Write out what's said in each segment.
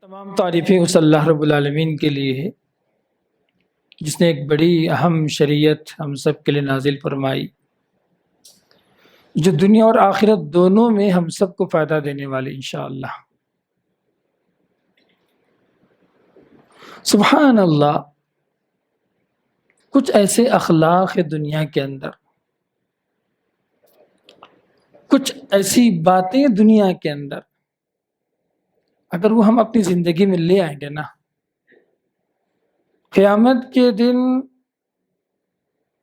تمام تعریفیں اس اللہ رب العالمین کے لیے ہے جس نے ایک بڑی اہم شریعت ہم سب کے لیے نازل فرمائی، جو دنیا اور آخرت دونوں میں ہم سب کو فائدہ دینے والی انشاءاللہ۔ سبحان اللہ، کچھ ایسے اخلاق ہے دنیا کے اندر، کچھ ایسی باتیں دنیا کے اندر، اگر وہ ہم اپنی زندگی میں لے آئیں گے نا، قیامت کے دن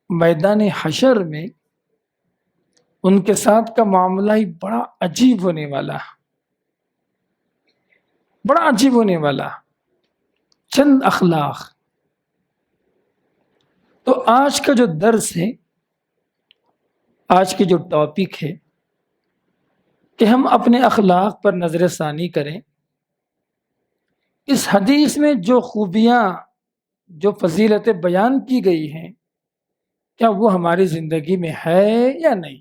میدان حشر میں ان کے ساتھ کا معاملہ ہی بڑا عجیب ہونے والا، بڑا عجیب ہونے والا۔ چند اخلاق، تو آج کا جو درس ہے، آج کی جو ٹاپک ہے کہ ہم اپنے اخلاق پر نظر ثانی کریں۔ اس حدیث میں جو خوبیاں، جو فضیلتیں بیان کی گئی ہیں، کیا وہ ہماری زندگی میں ہے یا نہیں؟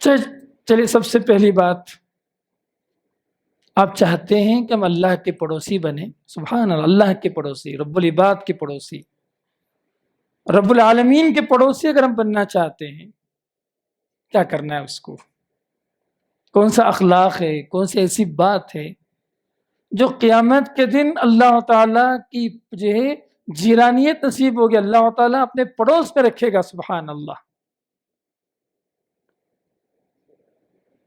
چلیے، سب سے پہلی بات، آپ چاہتے ہیں کہ ہم اللہ کے پڑوسی بنیں؟ سبحان اللہ، اللہ کے پڑوسی، رب العباد کے پڑوسی، رب العالمین کے پڑوسی اگر ہم بننا چاہتے ہیں، کیا کرنا ہے؟ اس کو کون سا اخلاق ہے، کون سی ایسی بات ہے جو قیامت کے دن اللہ تعالیٰ کی جو ہے جیرانیت نصیب ہوگی، اللہ تعالیٰ اپنے پڑوس میں رکھے گا؟ سبحان اللہ۔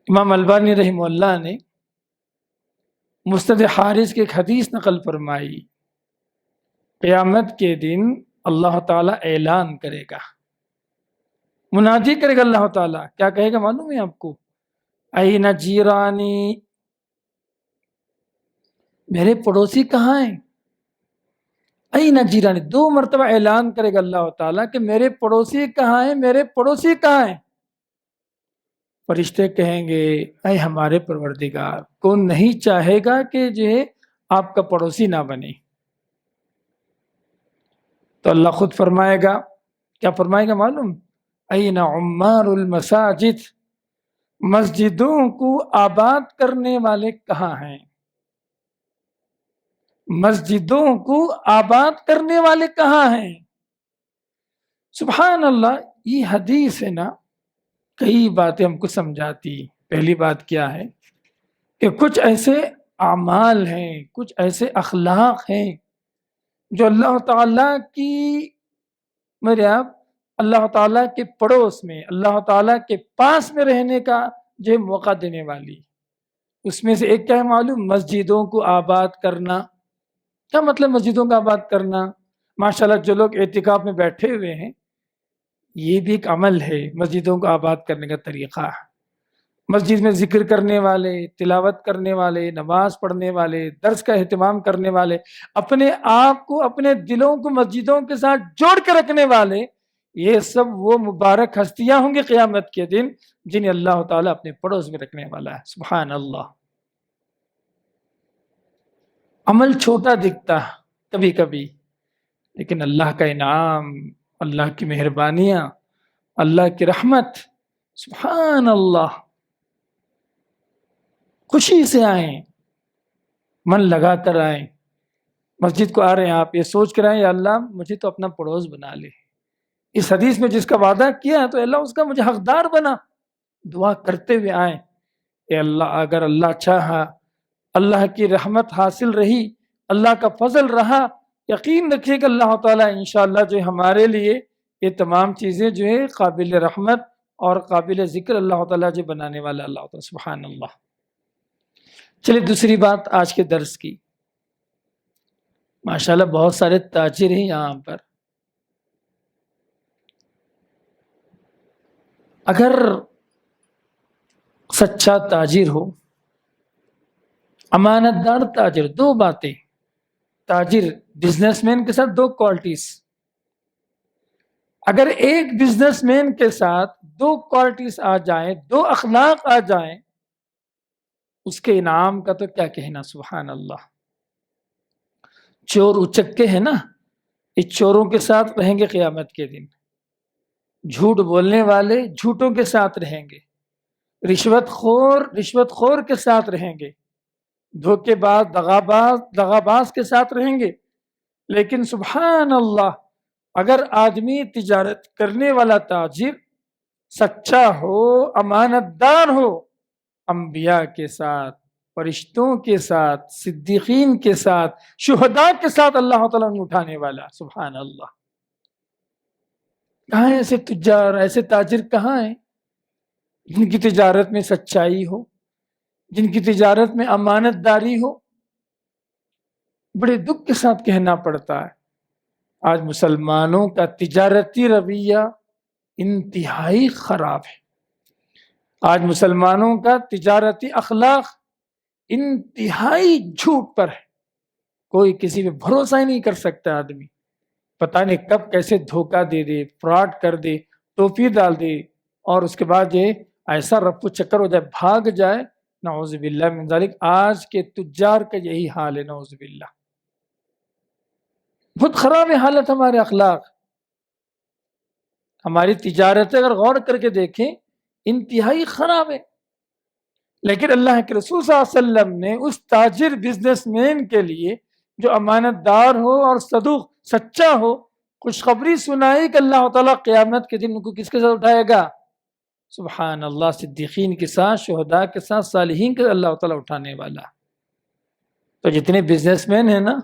امام البانی رحمہ اللہ نے مستد حارث کی ایک حدیث نقل فرمائی، قیامت کے دن اللہ تعالیٰ اعلان کرے گا، منادی کرے گا اللہ تعالیٰ، کیا کہے گا معلوم ہے آپ کو؟ این جیرانی، میرے پڑوسی کہاں ہیں؟ این جیرانی، 2 مرتبہ اعلان کرے گا اللہ تعالیٰ کہ میرے پڑوسی کہاں ہیں، میرے پڑوسی کہاں ہیں؟ فرشتے کہیں گے، اے ہمارے پروردگار، کون نہیں چاہے گا کہ جو ہے آپ کا پڑوسی نہ بنے؟ تو اللہ خود فرمائے گا، کیا فرمائے گا معلوم؟ این عمار المساجد، مسجدوں کو آباد کرنے والے کہاں ہیں؟ مسجدوں کو آباد کرنے والے کہاں ہیں؟ سبحان اللہ۔ یہ حدیث ہے نا، کئی باتیں ہم کو سمجھاتی۔ پہلی بات کیا ہے کہ کچھ ایسے اعمال ہیں، کچھ ایسے اخلاق ہیں جو اللہ تعالیٰ کی میرے آپ اللہ تعالیٰ کے پڑوس میں، اللہ تعالیٰ کے پاس میں رہنے کا جو ہے موقع دینے والی۔ اس میں سے ایک کیا ہے معلوم؟ مسجدوں کو آباد کرنا۔ کیا مطلب مسجدوں کو آباد کرنا؟ ماشاءاللہ جو لوگ اعتکاف میں بیٹھے ہوئے ہیں، یہ بھی ایک عمل ہے، مسجدوں کو آباد کرنے کا طریقہ۔ مسجد میں ذکر کرنے والے، تلاوت کرنے والے، نماز پڑھنے والے، درس کا اہتمام کرنے والے، اپنے آپ کو، اپنے دلوں کو مسجدوں کے ساتھ جوڑ کے رکھنے والے، یہ سب وہ مبارک ہستیاں ہوں گے قیامت کے دن جنہیں اللہ تعالیٰ اپنے پڑوس میں رکھنے والا ہے۔ سبحان اللہ۔ عمل چھوٹا دکھتا کبھی کبھی، لیکن اللہ کا انعام، اللہ کی مہربانیاں، اللہ کی رحمت، سبحان اللہ، خوشی سے آئیں، من لگا کر آئیں، مسجد کو آ رہے ہیں آپ، یہ سوچ کر آئیں، یا اللہ مجھے تو اپنا پڑوس بنا لے۔ اس حدیث میں جس کا وعدہ کیا ہے تو اللہ اس کا مجھے حقدار بنا۔ دعا کرتے ہوئے آئیں، اے اللہ، اگر اللہ چاہا، اللہ کی رحمت حاصل رہی، اللہ کا فضل رہا، یقین رکھیے کہ اللہ تعالیٰ انشاءاللہ جو ہمارے لیے یہ تمام چیزیں جو ہے قابل رحمت اور قابل ذکر اللہ تعالیٰ جو بنانے والا اللہ تعالیٰ۔ سبحان اللہ۔ چلیے دوسری بات آج کے درس کی، ماشاءاللہ بہت سارے تاجر ہیں یہاں پر، اگر سچا تاجر ہو، امانت دار تاجر، 2 باتیں، تاجر بزنس مین کے ساتھ 2 کوالٹیز، اگر ایک بزنس مین کے ساتھ 2 کوالٹیز آ جائیں، 2 اخلاق آ جائیں، اس کے انعام کا تو کیا کہنا؟ سبحان اللہ۔ چور اچکے ہیں نا، اس چوروں کے ساتھ رہیں گے قیامت کے دن، جھوٹ بولنے والے جھوٹوں کے ساتھ رہیں گے، رشوت خور کے ساتھ رہیں گے، دھوکے باز دغاباز کے ساتھ رہیں گے. لیکن سبحان اللہ، اگر آدمی تجارت کرنے والا تاجر سچا ہو، امانت دار ہو، انبیاء کے ساتھ، فرشتوں کے ساتھ، صدیقین کے ساتھ، شہداء کے ساتھ اللہ تعالیٰ نے اٹھانے والا. سبحان اللہ. کہاں ہیں ایسے تجار، ایسے تاجر کہاں ہیں جن کی تجارت میں سچائی ہو، جن کی تجارت میں امانت داری ہو؟ بڑے دکھ کے ساتھ کہنا پڑتا ہے آج مسلمانوں کا تجارتی رویہ انتہائی خراب ہے. آج مسلمانوں کا تجارتی اخلاق انتہائی جھوٹ پر ہے. کوئی کسی پہ بھروسہ ہی نہیں کر سکتا. آدمی پتہ نہیں کب کیسے دھوکہ دے دے، فراڈ کر دے، ٹوپی ڈال دے، اور اس کے بعد یہ ایسا رفو چکر ہو جائے، بھاگ جائے. نعوذ باللہ من ذالک. آج کے تجار کا یہی حال ہے. نعوذ باللہ. بہت خراب ہے حالت ہمارے اخلاق. ہماری تجارتیں اگر غور کر کے دیکھیں انتہائی خراب ہے. لیکن اللہ کے رسول صلی اللہ علیہ وسلم نے اس تاجر بزنس مین کے لیے جو امانت دار ہو اور صدوق سچا ہو خوشخبری سنائی کہ اللہ تعالیٰ قیامت کے دن ان کو کس کے ساتھ اٹھائے گا؟ سبحان اللہ. صدیقین کے ساتھ، شہداء کے ساتھ، صالحین کے اللہ تعالیٰ اٹھانے والا. تو جتنے بزنس مین ہیں نا،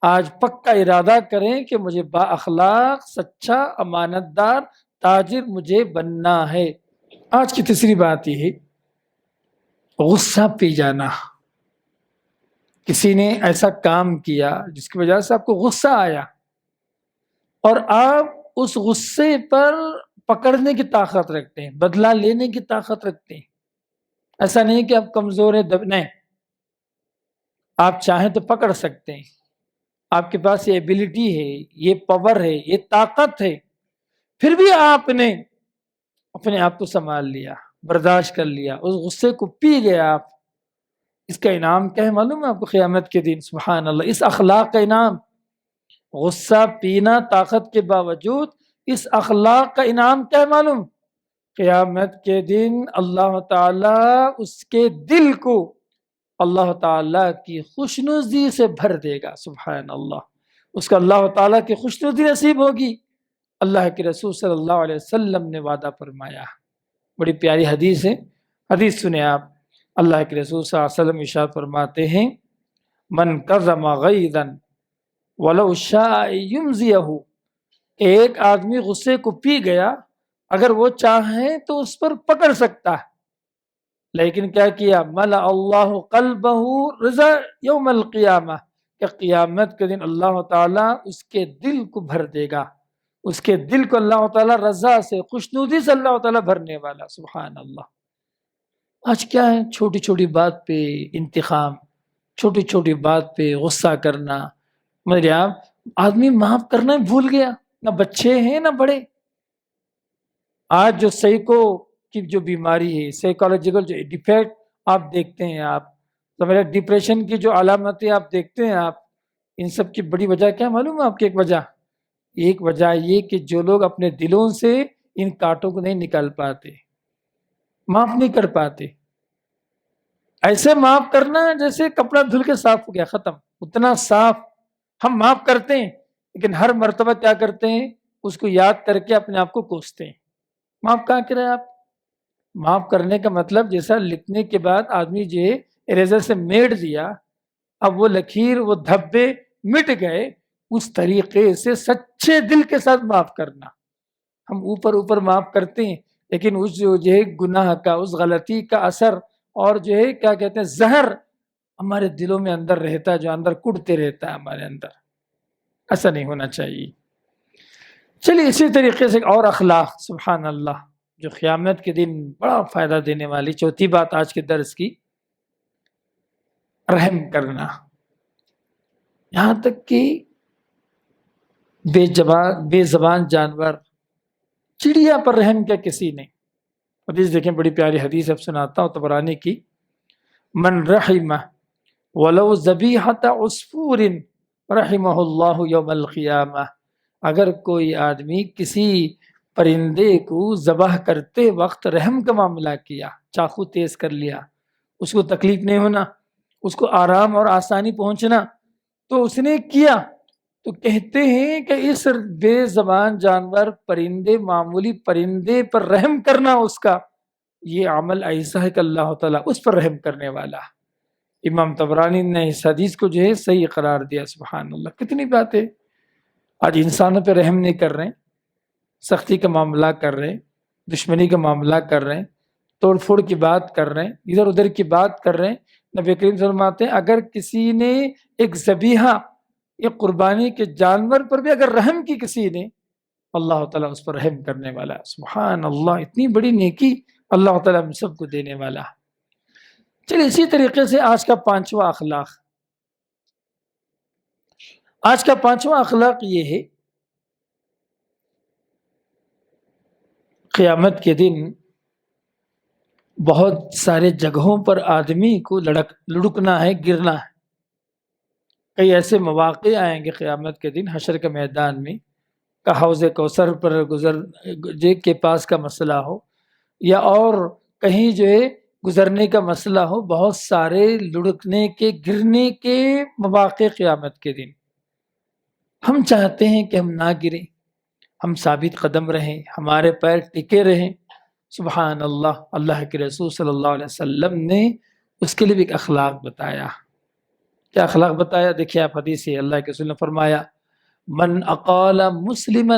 آج پکا ارادہ کریں کہ مجھے با اخلاق، سچا، امانت دار تاجر مجھے بننا ہے. آج کی تیسری بات یہ ہے غصہ پی جانا. کسی نے ایسا کام کیا جس کی وجہ سے آپ کو غصہ آیا، اور آپ اس غصے پر پکڑنے کی طاقت رکھتے ہیں، بدلہ لینے کی طاقت رکھتے ہیں. ایسا نہیں کہ آپ کمزور ہیں، نہیں، آپ چاہیں تو پکڑ سکتے ہیں. آپ کے پاس یہ ایبیلٹی ہے، یہ پاور ہے، یہ طاقت ہے. پھر بھی آپ نے اپنے آپ کو سنبھال لیا، برداشت کر لیا، اس غصے کو پی گیا آپ. اس کا انعام کیا ہے معلوم ہے آپ کو قیامت کے دن؟ سبحان اللہ. اس اخلاق کا انعام، غصہ پینا طاقت کے باوجود، اس اخلاق کا انعام کیا ہے معلوم؟ قیامت کے دن اللہ تعالیٰ اس کے دل کو اللہ تعالیٰ کی خوشنودی سے بھر دے گا. سبحان اللہ. اس کا اللہ تعالیٰ کی خوشنودی نصیب ہوگی. اللہ کے رسول صلی اللہ علیہ وسلم نے وعدہ فرمایا. بڑی پیاری حدیث ہے، حدیث سنیں آپ. اللہ کے رسول صلی اللہ علیہ وسلم ارشاد فرماتے ہیں من کظم غیظا ولو شاء یمزیہ. ایک آدمی غصے کو پی گیا، اگر وہ چاہے تو اس پر پکڑ سکتا ہے، لیکن کیا کیا؟ ملأ اللہ قلبہ رضا یوم القیامہ، کہ قیامت کے دن اللہ تعالیٰ اس کے دل کو بھر دے گا. اس کے دل کو اللہ تعالیٰ رضا سے، خوشنودی سے اللہ تعالیٰ بھرنے والا. سبحان اللہ. آج کیا ہے؟ چھوٹی چھوٹی بات پہ انتقام، چھوٹی چھوٹی بات پہ غصہ کرنا. مگر آپ آدمی معاف کرنا بھول گیا. نہ بچے ہیں نہ بڑے. آج جو سائیکو کی جو بیماری ہے، سائیکالوجیکل جو ڈیفیکٹ آپ دیکھتے ہیں، آپ ڈپریشن کی جو علامتیں آپ دیکھتے ہیں، آپ ان سب کی بڑی وجہ کیا معلوم ہے آپ کی؟ ایک وجہ یہ کہ جو لوگ اپنے دلوں سے ان کانٹوں کو نہیں نکال پاتے، معاف نہیں کر پاتے. ایسے معاف کرنا جیسے کپڑا دھل کے صاف ہو گیا، ختم. اتنا صاف ہم معاف کرتے ہیں، لیکن ہر مرتبہ کیا کرتے ہیں؟ اس کو یاد کر کے اپنے آپ کو کوستے ہیں. معاف کہاں کرے آپ؟ معاف کرنے کا مطلب جیسا لکھنے کے بعد آدمی جو ہے اریزر سے میٹ دیا، اب وہ لکیر، وہ دھبے مٹ گئے، اس طریقے سے سچے دل کے ساتھ معاف کرنا. ہم اوپر معاف کرتے ہیں، لیکن اس جو ہے گناہ کا، اس غلطی کا اثر اور جو ہے کیا کہتے ہیں زہر ہمارے دلوں میں اندر رہتا ہے، جو اندر کڑتے رہتا ہے ہمارے اندر. ایسا نہیں ہونا چاہیے. چلیے اسی طریقے سے اور اخلاق سبحان اللہ جو قیامت کے دن بڑا فائدہ دینے والی. چوتھی بات آج کے درس کی، رحم کرنا. یہاں تک کہ بے زبان جانور، چڑیا پر رحم کیا کسی نے؟ حدیث دیکھیں، بڑی پیاری حدیث اب سناتا ہوں طبرانی کی. من رحم ولو ذبیحۃ عصفور رحمہ اللہ یوم القیامہ. اگر کوئی آدمی کسی پرندے کو ذبح کرتے وقت رحم کا معاملہ کیا، چاقو تیز کر لیا، اس کو تکلیف نہیں ہونا، اس کو آرام اور آسانی پہنچنا، تو اس نے کیا۔ تو کہتے ہیں کہ اس بے زبان جانور پرندے، معمولی پرندے پر رحم کرنا اس کا یہ عمل ایسا ہے کہ اللہ تعالیٰ اس پر رحم کرنے والا۔ امام طبرانی نے اس حدیث کو جو ہے صحیح قرار دیا۔ سبحان اللہ، کتنی باتیں آج انسانوں پہ رحم نہیں کر رہے ہیں، سختی کا معاملہ کر رہے ہیں، دشمنی کا معاملہ کر رہے ہیں، توڑ پھوڑ کی بات کر رہے ہیں، ادھر ادھر کی بات کر رہے ہیں۔ نبی کریم فرماتے ہیں اگر کسی نے ایک ذبیحہ، ایک قربانی کے جانور پر بھی اگر رحم کی کسی نے، اللہ تعالیٰ اس پر رحم کرنے والا۔ سبحان اللہ، اتنی بڑی نیکی اللہ تعالیٰ ہم سب کو دینے والا۔ چلیے اسی طریقے سے آج کا پانچواں اخلاق، آج کا پانچواں اخلاق یہ ہے، قیامت کے دن بہت سارے جگہوں پر آدمی کو لڑکنا ہے، گرنا ہے۔ کئی ایسے مواقع آئیں گے قیامت کے دن حشر کے میدان میں کہ حوض کوثر پر گزرنے کے پاس کا مسئلہ ہو، یا اور کہیں جو ہے گزرنے کا مسئلہ ہو، بہت سارے لڑکنے کے، گرنے کے مواقع قیامت کے دن۔ ہم چاہتے ہیں کہ ہم نہ گریں، ہم ثابت قدم رہیں، ہمارے پیر ٹکے رہیں۔ سبحان اللہ، اللہ کے رسول صلی اللہ علیہ وسلم نے اس کے لیے بھی ایک اخلاق بتایا۔ کیا اخلاق بتایا؟ دیکھیے آپ حدیث ہے، اللہ کے رسول نے فرمایا من اقال مسلما،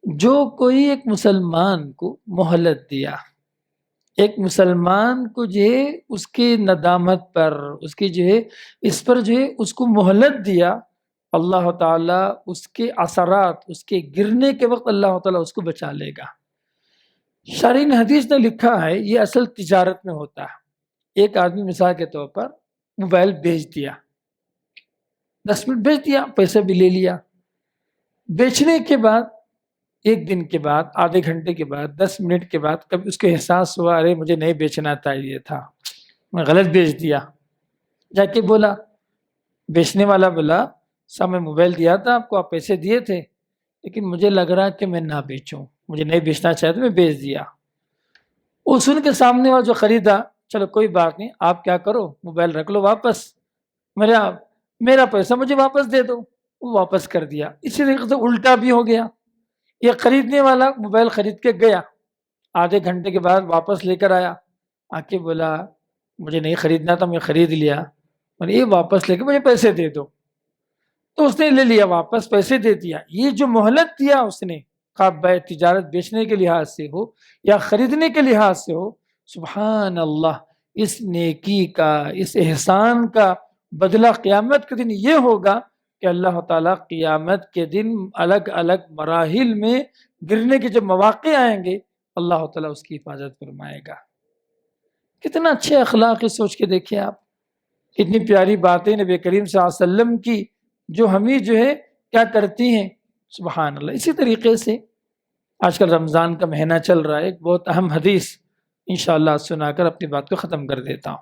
جو کوئی ایک مسلمان کو مہلت دیا، ایک مسلمان کو جو ہے اس کے ندامت پر، اس کی جو ہے اس پر جو ہے اس کو مہلت دیا، اللہ تعالیٰ اس کے اثرات، اس کے گرنے کے وقت اللہ تعالیٰ اس کو بچا لے گا۔ شارحین حدیث نے لکھا ہے یہ اصل تجارت میں ہوتا ہے۔ ایک آدمی مثال کے طور پر موبائل بیچ دیا، 10 منٹ بیچ دیا، پیسے بھی لے لیا۔ بیچنے کے بعد ایک دن کے بعد، آدھے گھنٹے کے بعد، 10 منٹ کے بعد کبھی اس کو احساس ہوا ارے مجھے نہیں بیچنا چاہیے تھا، میں غلط بیچ دیا۔ جا کے بولا، بیچنے والا بولا صاحب میں موبائل دیا تھا آپ کو، آپ پیسے دیے تھے، لیکن مجھے لگ رہا کہ میں نہ بیچوں، مجھے نہیں بیچنا چاہتا، میں بیچ دیا۔ وہ سن کے سامنے والا جو خریدا، چلو کوئی بات نہیں، آپ کیا کرو موبائل رکھ لو واپس، میرا پیسہ مجھے واپس دے دو۔ وہ واپس کر دیا۔ اسی طریقے سے الٹا بھی ہو گیا، یہ خریدنے والا موبائل خرید کے گیا، آدھے گھنٹے کے بعد واپس لے کر آیا، آ کے بولا مجھے نہیں خریدنا تھا، میں خرید لیا، اور یہ واپس لے کے مجھے پیسے دے دو۔ تو اس نے لے لیا واپس، پیسے دے دیا۔ یہ جو مہلت دیا اس نے، خواہ تجارت بیچنے کے لحاظ سے ہو یا خریدنے کے لحاظ سے ہو، سبحان اللہ، اس نیکی کا، اس احسان کا بدلہ قیامت کے دن یہ ہوگا کہ اللہ تعالیٰ قیامت کے دن الگ الگ مراحل میں گرنے کے جب مواقع آئیں گے، اللہ تعالیٰ اس کی حفاظت فرمائے گا۔ کتنا اچھے اخلاق ہے، سوچ کے دیکھیں آپ، کتنی پیاری باتیں نبی کریم صلی اللہ علیہ وسلم کی جو ہمیں جو ہے کیا کرتی ہیں، سبحان اللہ۔ اسی طریقے سے آج کل رمضان کا مہینہ چل رہا ہے، ایک بہت اہم حدیث انشاءاللہ سنا کر اپنی بات کو ختم کر دیتا ہوں۔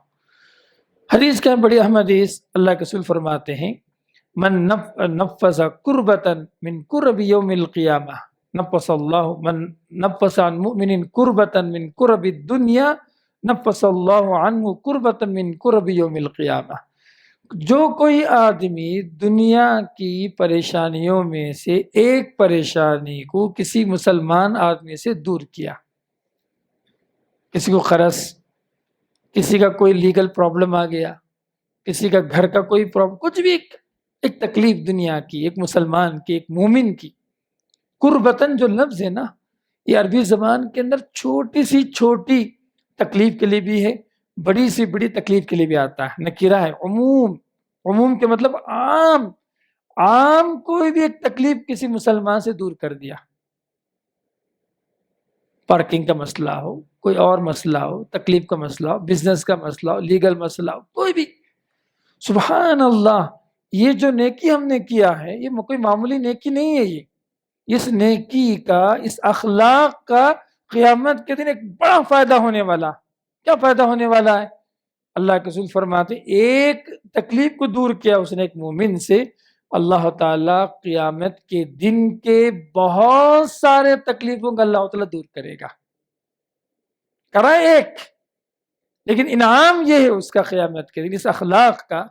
حدیث کا بڑی اہم حدیث، اللہ کے رسول فرماتے ہیں من نفس کربتا من کرب یوم القیامہ نفس اللہ من نفس عن مؤمن کربتا من کرب الدنیا نفس اللہ عنہ کربتا من کرب یوم القیامہ۔ جو کوئی آدمی دنیا کی پریشانیوں میں سے ایک پریشانی کو کسی مسلمان آدمی سے دور کیا، کسی کو قرض، کسی کا کوئی لیگل پرابلم آ گیا، کسی کا گھر کا کوئی پرابلم، کچھ بھی ایک تکلیف دنیا کی، ایک مسلمان کی، ایک مومن کی، قربتاً جو لفظ ہے نا، یہ عربی زبان کے اندر چھوٹی سی چھوٹی تکلیف کے لیے بھی ہے، بڑی سی بڑی تکلیف کے لیے بھی آتا ہے، نکرہ ہے، عموم کے مطلب عام کوئی بھی ایک تکلیف کسی مسلمان سے دور کر دیا۔ پارکنگ کا مسئلہ ہو، کوئی اور مسئلہ ہو، تکلیف کا مسئلہ ہو، بزنس کا مسئلہ ہو، لیگل مسئلہ ہو، کوئی بھی، سبحان اللہ، یہ جو نیکی ہم نے کیا ہے یہ کوئی معمولی نیکی نہیں ہے۔ یہ اس نیکی کا، اس اخلاق کا قیامت کے دن ایک بڑا فائدہ ہونے والا۔ کیا فائدہ ہونے والا ہے؟ اللہ کے رسول فرماتے ایک تکلیف کو دور کیا اس نے ایک مومن سے، اللہ تعالیٰ قیامت کے دن کے بہت سارے تکلیفوں کا اللہ تعالیٰ دور کرے گا۔ کرائے ایک، لیکن انعام یہ ہے اس کا قیامت کے دن اس اخلاق کا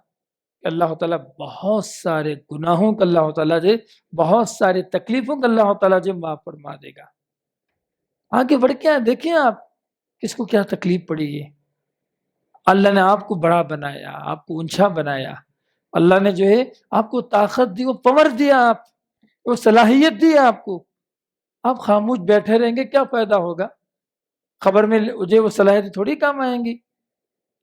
کہ اللہ تعالیٰ بہت سارے گناہوں کا اللہ تعالیٰ جو بہت سارے تکلیفوں کا اللہ تعالیٰ جو معاف فرما دے گا۔ آگے بڑھ کے دیکھیں آپ کس کو کیا تکلیف پڑی ہے۔ اللہ نے آپ کو بڑا بنایا، آپ کو اونچا بنایا، اللہ نے جو ہے آپ کو طاقت دی، وہ پاور دیا، آپ وہ صلاحیت دی آپ کو، آپ خاموش بیٹھے رہیں گے کیا فائدہ ہوگا؟ خبر میں مجھے وہ صلاحیت تھوڑی کام آئیں گی۔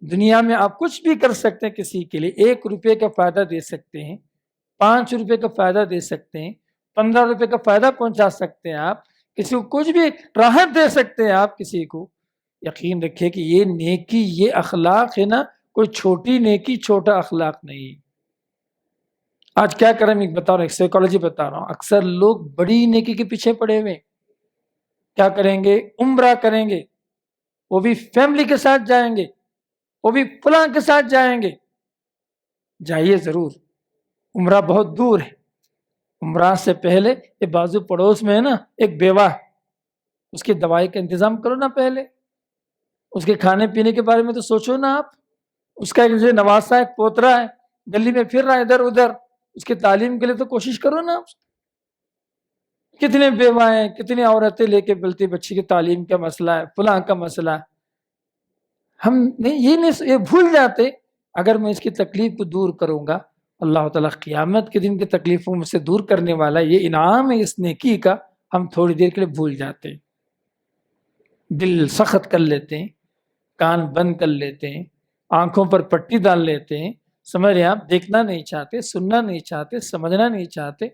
دنیا میں آپ کچھ بھی کر سکتے ہیں، کسی کے لیے 1 روپے کا فائدہ دے سکتے ہیں، 5 روپے کا فائدہ دے سکتے ہیں، 15 روپے کا فائدہ پہنچا سکتے ہیں، آپ کسی کو کچھ بھی راحت دے سکتے ہیں آپ کسی کو۔ یقین رکھے کہ یہ نیکی، یہ اخلاق ہے نا، کوئی چھوٹی نیکی، چھوٹا اخلاق نہیں۔ آج کیا کریں، میں بتا رہا ہوں، ایک سائیکالوجی بتا رہا ہوں، اکثر لوگ بڑی نیکی کے پیچھے پڑے ہوئے، کیا کریں گے، عمرہ کریں گے، وہ بھی فیملی کے ساتھ جائیں گے، وہ بھی فلاں کے ساتھ جائیں گے۔ جائیے ضرور، عمرہ بہت دور ہے، عمرہ سے پہلے یہ بازو پڑوس میں ہے نا ایک بیوہ، اس کی دوائی کا انتظام کرو نا، پہلے اس کے کھانے پینے کے بارے میں تو سوچو نا آپ، اس کا ایک نواسا ایک پوترا ہے گلی میں پھر رہا ہے ادھر ادھر، اس کی تعلیم کے لیے تو کوشش کرو نا آپ۔ کتنے بیوہ ہیں، کتنی عورتیں لے کے بلتی، بچی کی تعلیم کا مسئلہ ہے، فلاں کا مسئلہ ہے، ہم یہ بھول جاتے اگر میں اس کی تکلیف کو دور کروں گا، اللہ تعالیٰ قیامت کے دن کی تکلیفوں میں سے دور کرنے والا، یہ انعام ہے اس نیکی کا، ہم تھوڑی دیر کے لیے بھول جاتے، دل سخت کر لیتے ہیں، کان بند کر لیتے ہیں، آنکھوں پر پٹی ڈال لیتے ہیں، سمجھ رہے ہیں آپ، دیکھنا نہیں چاہتے، سننا نہیں چاہتے، سمجھنا نہیں چاہتے،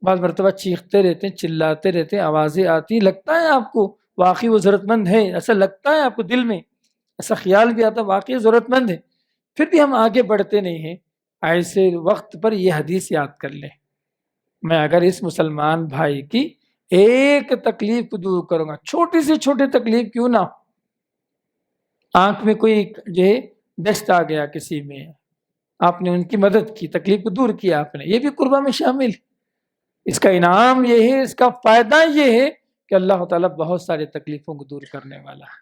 بعض مرتبہ چیختے رہتے ہیں، چلاتے رہتے ہیں، آوازیں آتی، لگتا ہے آپ کو واقعی وہ ضرورت مند ہے، ایسا لگتا ہے آپ کو دل میں، ایسا خیال بھی آتا واقعی ضرورت مند ہے، پھر بھی ہم آگے بڑھتے نہیں ہیں۔ ایسے وقت پر یہ حدیث یاد کر لیں، میں اگر اس مسلمان بھائی کی ایک تکلیف کو دور کروں گا، چھوٹی سے چھوٹی تکلیف کیوں نہ، آنکھ میں کوئی جو ہے ڈسٹ آ گیا کسی میں، آپ نے ان کی مدد کی، تکلیف کو دور کیا آپ نے، یہ بھی قربہ میں شامل، اس کا انعام یہ ہے، اس کا فائدہ یہ ہے کہ اللہ تعالیٰ بہت ساری تکلیفوں کو دور کرنے والا ہے۔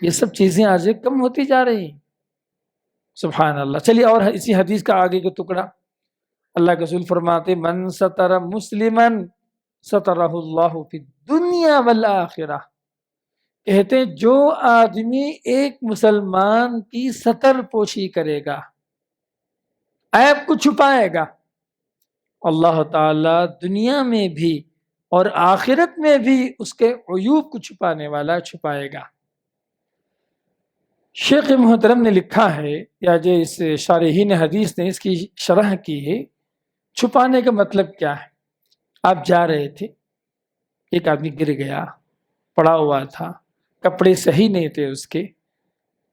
یہ سب چیزیں آج کم ہوتی جا رہی ہیں، سبحان اللہ۔ چلیے اور اسی حدیث کا آگے کا ٹکڑا، اللہ کے رسول فرماتے من ستر مسلمن سترہ اللہ فی الدنیا والآخرہ، کہتے ہیں جو آدمی ایک مسلمان کی ستر پوشی کرے گا، عیب کو چھپائے گا، اللہ تعالیٰ دنیا میں بھی اور آخرت میں بھی اس کے عیوب کو چھپانے والا چھپائے گا۔ شیخ محترم نے لکھا ہے، یا جو اس شارحین حدیث نے اس کی شرح کی ہے، چھپانے کا مطلب کیا ہے؟ آپ جا رہے تھے، ایک آدمی گر گیا، پڑا ہوا تھا، کپڑے صحیح نہیں تھے اس کے،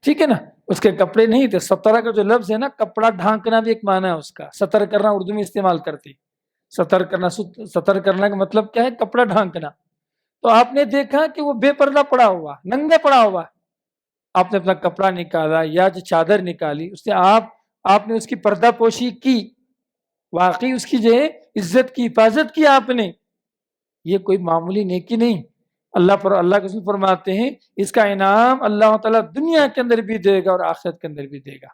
ٹھیک ہے نا، اس کے کپڑے نہیں تھے، سترہ کا جو لفظ ہے نا، کپڑا ڈھانکنا بھی ایک معنی ہے اس کا، ستر کرنا اردو میں استعمال کرتے، ستر کرنا کا مطلب کیا ہے؟ کپڑا ڈھانکنا۔ تو آپ نے دیکھا کہ وہ بے پردہ پڑا ہوا، ننگا پڑا ہوا، آپ نے اپنا کپڑا نکالا یا جو چادر نکالی، اس نے آپ نے اس کی پردہ پوشی کی، واقعی اس کی جو ہے عزت کی حفاظت کی آپ نے، یہ کوئی معمولی نیکی نہیں، اللہ کے رسول فرماتے ہیں اس کا انعام اللہ تعالیٰ دنیا کے اندر بھی دے گا اور آخرت کے اندر بھی دے گا۔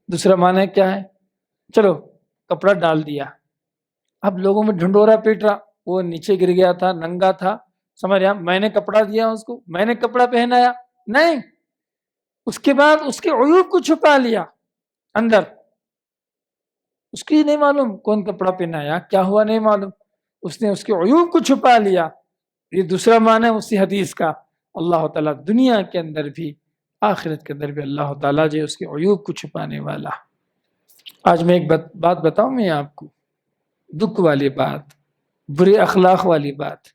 دوسرا معنی کیا ہے؟ چلو کپڑا ڈال دیا، اب لوگوں میں ڈھنڈورا پیٹ رہا، وہ نیچے گر گیا تھا، ننگا تھا، سمجھ رہا، میں نے کپڑا دیا اس کو، میں نے کپڑا پہنایا، نہیں، اس کے بعد اس کے عیوب کو چھپا لیا اندر، اس کی نہیں معلوم کون کپڑا پہنایا، کیا ہوا نہیں معلوم، اس نے اس کے عیوب کو چھپا لیا۔ یہ دوسرا معنی ہے اسی حدیث کا، اللہ تعالیٰ دنیا کے اندر بھی آخرت کے اندر بھی اللہ تعالیٰ جو اس کے عیوب کو چھپانے والا۔ آج میں ایک بات بتاؤں میں آپ کو، دکھ والی بات، برے اخلاق والی بات،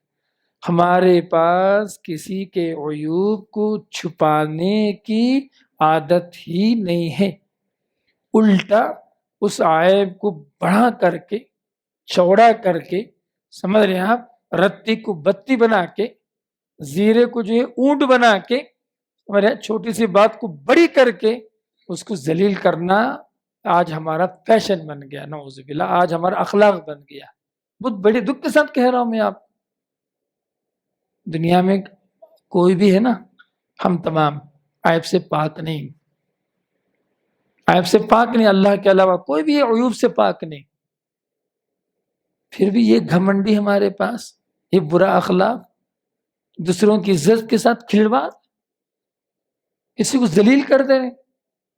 ہمارے پاس کسی کے عیوب کو چھپانے کی عادت ہی نہیں ہے، الٹا اس عیب کو بڑا کر کے، چوڑا کر کے، سمجھ رہے ہیں آپ، رتی کو بتی بنا کے، زیرے کو جو ہے اونٹ بنا کے، سمجھ رہے ہیں، چھوٹی سی بات کو بڑی کر کے اس کو ذلیل کرنا آج ہمارا فیشن بن گیا، نعوذ باللہ، آج ہمارا اخلاق بن گیا۔ بہت بڑے دکھ کے ساتھ کہہ رہا ہوں میں آپ، دنیا میں کوئی بھی ہے نا، ہم تمام عیب سے پاک نہیں، عیب سے پاک نہیں، اللہ کے علاوہ کوئی بھی عیوب سے پاک نہیں، پھر بھی یہ گھمنڈی ہمارے پاس، یہ برا اخلاق، دوسروں کی عزت کے ساتھ کھلواڑ، کسی کو ذلیل کر دے،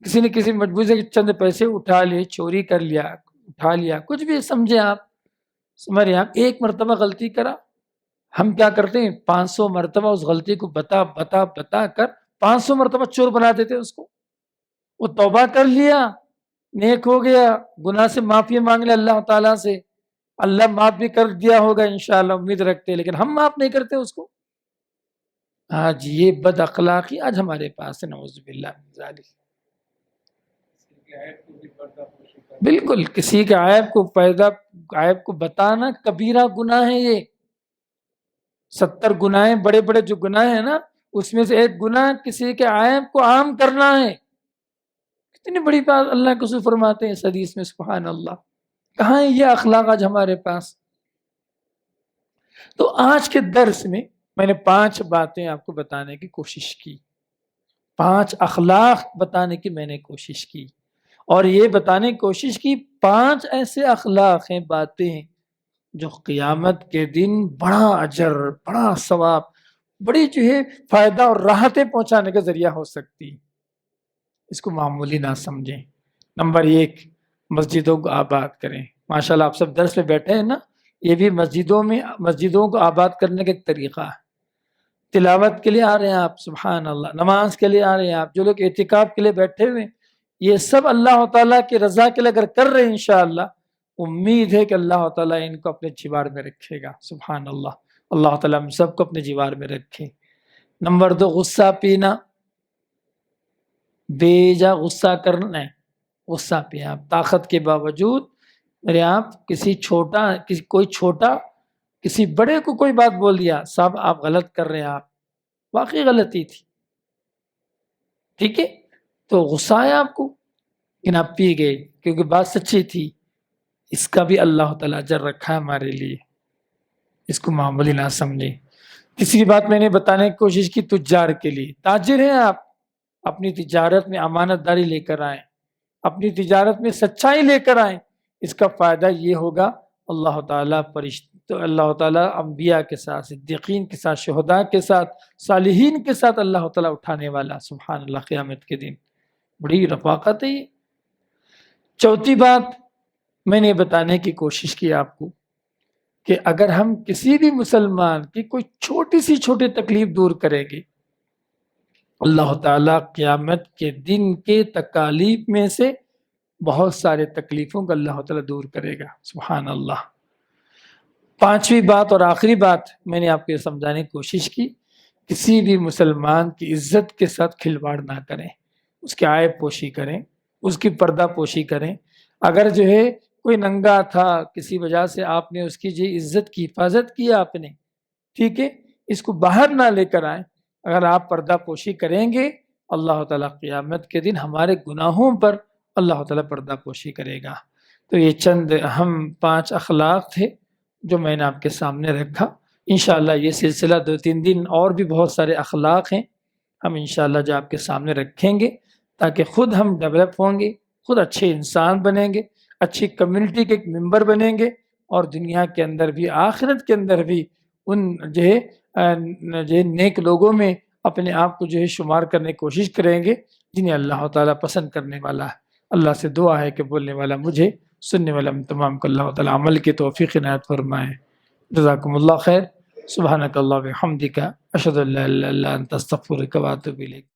کسی نے کسی مجبوری سے چند پیسے اٹھا لیے، چوری کر لیا، اٹھا لیا، کچھ بھی سمجھے آپ، سمجھے آپ، ایک مرتبہ غلطی کرا، ہم کیا کرتے ہیں 500 مرتبہ اس غلطی کو بتا بتا بتا کر 500 مرتبہ چور بنا دیتے اس کو، وہ توبہ کر لیا، نیک ہو گیا، گناہ سے معافی مانگ لے اللہ تعالیٰ سے، اللہ معاف بھی کر دیا ہوگا انشاءاللہ، امید رکھتے ہیں، لیکن ہم معاف نہیں کرتے اس کو۔ آج یہ بد اخلاقی آج ہمارے پاس ہے، نعوذ باللہ من ذالک۔ بالکل، کسی کے عیب کو بتانا کبیرہ گناہ ہے، یہ 70 گناہ بڑے بڑے جو گناہ ہیں نا، اس میں سے ایک گناہ کسی کے عیب کو عام کرنا ہے۔ کتنی بڑی بات اللہ کے رسول فرماتے ہیں اس حدیث میں، سبحان اللہ، کہاں ہے یہ اخلاق آج ہمارے پاس؟ تو آج کے درس میں نے 5 باتیں آپ کو بتانے کی کوشش کی، 5 اخلاق بتانے کی میں نے کوشش کی، اور یہ بتانے کی کوشش کی 5 ایسے اخلاق ہیں، باتیں ہیں جو قیامت کے دن بڑا اجر، بڑا ثواب، بڑی جو ہے فائدہ اور راحتیں پہنچانے کا ذریعہ ہو سکتی، اس کو معمولی نہ سمجھیں۔ نمبر 1، مسجدوں کو آباد کریں۔ ماشاءاللہ آپ سب درس میں بیٹھے ہیں نا، یہ بھی مسجدوں کو آباد کرنے کا ایک طریقہ ہے۔ تلاوت کے لیے آ رہے ہیں آپ، سبحان اللہ، نماز کے لیے آ رہے ہیں آپ، جو لوگ اعتکاف کے لیے بیٹھے ہوئے، یہ سب اللہ تعالیٰ کی رضا کے لیے اگر کر رہے ہیں انشاءاللہ، امید ہے کہ اللہ تعالیٰ ان کو اپنے جوار میں رکھے گا، سبحان اللہ، اللہ تعالیٰ ہم سب کو اپنے جوار میں رکھے۔ نمبر 2، غصہ پینا، بے جا غصہ کرنا ہے، غصہ پہ آپ طاقت کے باوجود، میرے آپ کوئی چھوٹا کسی بڑے کو کوئی بات بول دیا، صاحب آپ غلط کر رہے ہیں، آپ واقعی غلطی تھی، ٹھیک ہے، تو غصہ آیا آپ کو، لیکن آپ پی گئے کیونکہ بات سچی تھی، اس کا بھی اللہ تعالیٰ اجر رکھا ہے ہمارے لیے، اس کو معمولی نہ سمجھیں۔ تیسری بات میں نے بتانے کی کوشش کی تجار کے لیے، تاجر ہیں آپ، اپنی تجارت میں امانت داری لے کر آئیں، اپنی تجارت میں سچائی لے کر آئیں، اس کا فائدہ یہ ہوگا اللہ تعالیٰ انبیاء کے ساتھ، صدیقین کے ساتھ، شہداء کے ساتھ، صالحین کے ساتھ اللہ تعالیٰ اٹھانے والا، سبحان اللہ، قیامت کے دن بڑی رفاقت ہے یہ۔ چوتھی بات میں نے بتانے کی کوشش کی آپ کو کہ اگر ہم کسی بھی مسلمان کی کوئی چھوٹی تکلیف دور کریں گے، اللہ تعالیٰ قیامت کے دن کے تکالیف میں سے بہت سارے تکلیفوں کو اللہ تعالیٰ دور کرے گا، سبحان اللہ۔ 5ویں بات اور آخری بات میں نے آپ کو سمجھانے کی کوشش کی، کسی بھی مسلمان کی عزت کے ساتھ کھلواڑ نہ کریں، اس کی عیب پوشی کریں، اس کی پردہ پوشی کریں۔ اگر جو ہے کوئی ننگا تھا، کسی وجہ سے آپ نے اس کی جو عزت کی حفاظت کی آپ نے، ٹھیک ہے، اس کو باہر نہ لے کر آئیں۔ اگر آپ پردہ پوشی کریں گے، اللہ تعالیٰ قیامت کے دن ہمارے گناہوں پر اللہ تعالیٰ پردہ پوشی کرے گا۔ تو یہ چند اہم 5 اخلاق تھے جو میں نے آپ کے سامنے رکھا۔ انشاءاللہ یہ سلسلہ 2-3 دن اور بھی بہت سارے اخلاق ہیں، ہم انشاءاللہ جو آپ کے سامنے رکھیں گے، تاکہ خود ہم ڈیولپ ہوں گے، خود اچھے انسان بنیں گے، اچھی کمیونٹی کے ایک ممبر بنیں گے، اور دنیا کے اندر بھی، آخرت کے اندر بھی ان جو ہے نیک لوگوں میں اپنے آپ کو جو ہے شمار کرنے کی کوشش کریں گے، جنہیں اللہ تعالیٰ پسند کرنے والا ہے۔ اللہ سے دعا ہے کہ بولنے والا مجھے، سننے والا ہم تمام کو اللہ تعالیٰ عمل کی توفیق عنایت فرمائے۔ جزاکم اللہ خیر، سبحانک اللہ و بحمدک، اشہد ان لا الہ الا انت، استغفرک و اتوب الیک۔